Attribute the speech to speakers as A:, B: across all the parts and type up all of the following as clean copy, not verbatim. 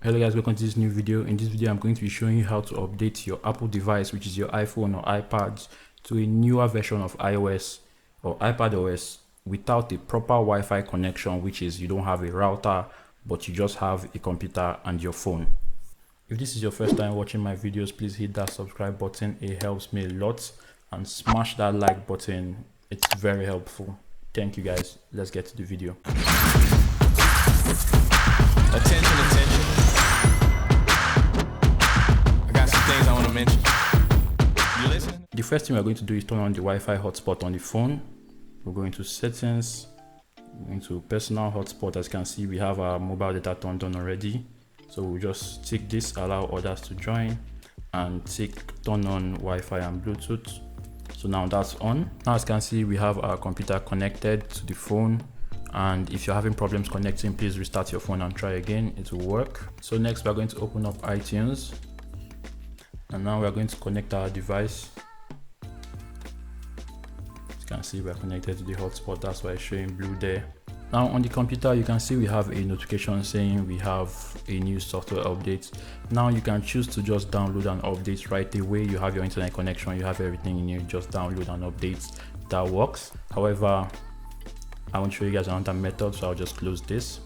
A: Hello guys, welcome to this new video. In this video I'm going to be showing you how to update your Apple device, which is your iPhone or iPad, to a newer version of iOS or iPadOS without a proper Wi-Fi connection, which is you don't have a router but you just have a computer and your phone. If this is your first time watching my videos, please hit that subscribe button. It helps me a lot, and smash that like button. It's very helpful. Thank you guys. Let's get to the video.
B: Attention. I got some things I want to mention. You listening?
A: The first thing we're going to do is turn on the Wi-Fi hotspot on the phone. We're going to settings, going to personal hotspot. As you can see, we have our mobile data turned on already. So we'll just tick this, allow others to join, and tick turn on Wi-Fi and Bluetooth. So now that's on. Now as you can see, we have our computer connected to the phone. And if you're having problems connecting, please restart your phone and try again. It will work. So next we're going to open up iTunes, and now we're going to connect our device. As you can see, we're connected to the hotspot. That's why it's showing blue there. Now on the computer, you can see we have a notification saying we have a new software update. Now you can choose to just download and update right away. You have your internet connection, you have everything in here, just download and update. That works. However, I want to show you guys another method, so I'll just close this.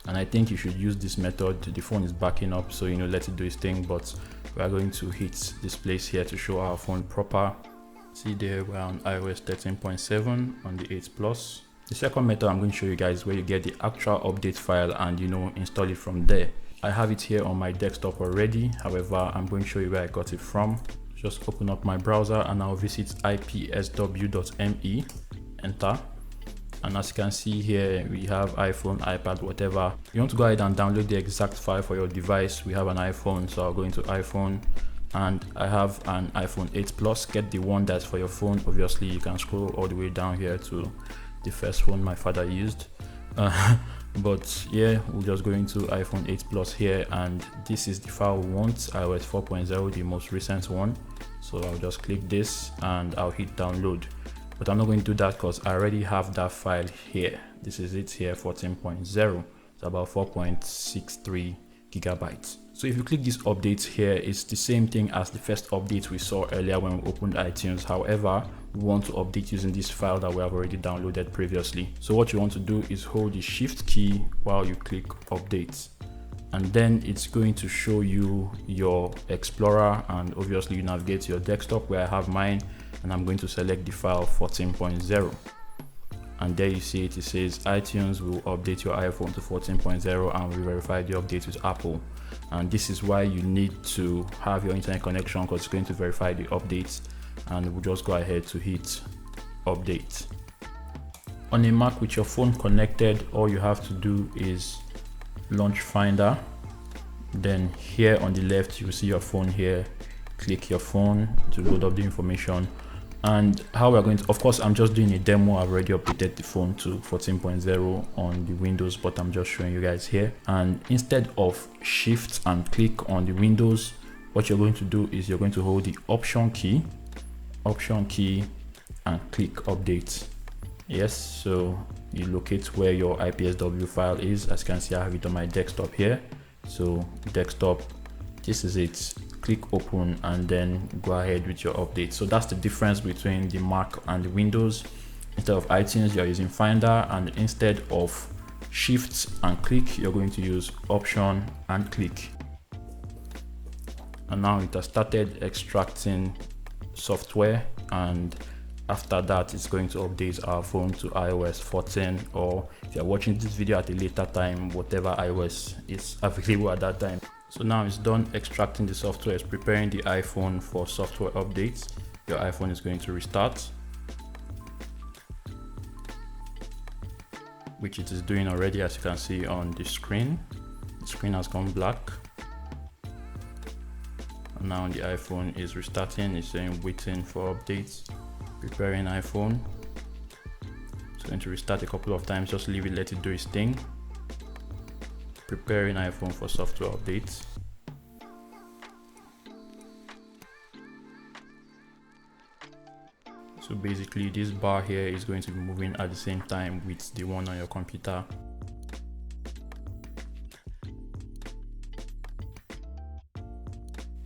A: And I think you should use this method. The phone is backing up, so let it do its thing, but we are going to hit this place here to show our phone proper. See there, we're on iOS 13.7 on the 8 Plus. The second method I'm going to show you guys is where you get the actual update file and install it from there. I have it here on my desktop already. However, I'm going to show you where I got it from. Just open up my browser and I'll visit ipsw.me, enter. And as you can see here, we have iPhone, iPad, whatever. You want to go ahead and download the exact file for your device. We have an iPhone, so I'll go into iPhone, and I have an iPhone 8 Plus. Get the one that's for your phone. Obviously, you can scroll all the way down here to the first phone my father used. But yeah, we'll just go into iPhone 8 Plus here, and this is the file we want, iOS 4.0, the most recent one. So I'll just click this and I'll hit download. But I'm not going to do that because I already have that file here. This is it here, 14.0. It's about 4.63 gigabytes. So if you click this update here, it's the same thing as the first update we saw earlier when we opened iTunes. However, we want to update using this file that we have already downloaded previously. So what you want to do is hold the shift key while you click update. And then it's going to show you your Explorer, and obviously you navigate to your desktop where I have mine, and I'm going to select the file 14.0. And there you see it, it says iTunes will update your iPhone to 14.0 and we verify the update with Apple. And this is why you need to have your internet connection, because it's going to verify the updates, and we'll just go ahead to hit update. On a Mac with your phone connected, all you have to do is launch Finder. Then here on the left you will see your phone here. Click your phone to load up the information. And how we're going to, of course I'm just doing a demo. I've already updated the phone to 14.0 on the Windows, but I'm just showing you guys here. And instead of shift and click on the Windows, what you're going to do is you're going to hold the option key and click update. Yes, so you locate where your IPSW file is. As you can see, I have it on my desktop here. So desktop, this is it. Click open and then go ahead with your update. So that's the difference between the Mac and the Windows. Instead of iTunes, you're using Finder, and instead of shift and click, you're going to use option and click. And now it has started extracting software, and after that it's going to update our phone to iOS 14, or if you're watching this video at a later time, whatever iOS is available at that time. So now it's done extracting the software. It's preparing the iPhone for software updates. Your iPhone is going to restart, which it is doing already. As you can see on the screen has gone black. And now the iPhone is restarting. It's saying waiting for updates, preparing iPhone. It's going to restart a couple of times. Just leave it, let it do its thing. Preparing iPhone for software updates. So basically this bar here is going to be moving at the same time with the one on your computer.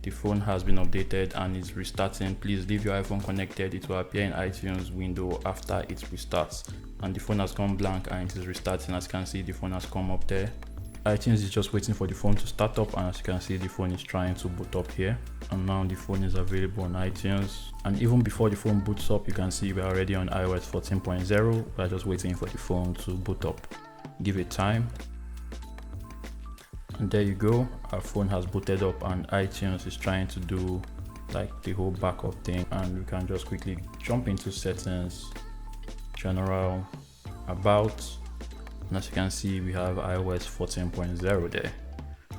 A: the phone has been updated and is restarting. Please leave your iPhone connected. It will appear in iTunes window after it restarts, and the phone has gone blank and it is restarting. As you can see, the phone has come up there. iTunes is just waiting for the phone to start up, and as you can see, the phone is trying to boot up here, and now the phone is available on iTunes. And even before the phone boots up, you can see we're already on iOS 14.0. We're just waiting for the phone to boot up. Give it time, and there you go, our phone has booted up and iTunes is trying to do like the whole backup thing. And we can just quickly jump into settings, general, about, and as you can see, we have iOS 14.0 there.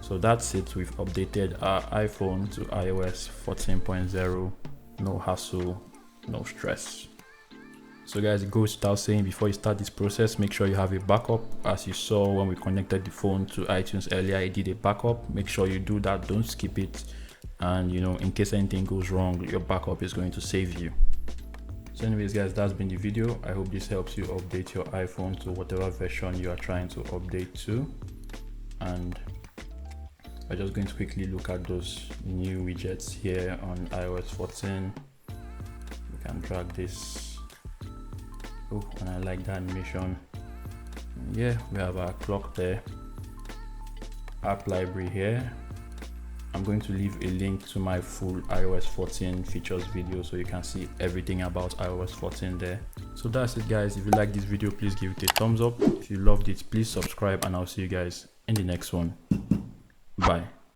A: So that's it. We've updated our iPhone to iOS 14.0. No hassle, no stress. So guys, it goes without saying, before you start this process, make sure you have a backup. As you saw when we connected the phone to iTunes earlier, it did a backup. Make sure you do that, don't skip it. And you know, in case anything goes wrong, your backup is going to save you. So anyways guys, that's been the video. I hope this helps you update your iPhone to whatever version you are trying to update to. And we're just going to quickly look at those new widgets here on iOS 14. We can drag this. Oh, and I like the animation. Yeah, we have our clock there. App library here. I'm going to leave a link to my full iOS 14 features video so you can see everything about iOS 14 there. So that's it guys. If you like this video, please give it a thumbs up. If you loved it, please subscribe, and I'll see you guys in the next one. Bye.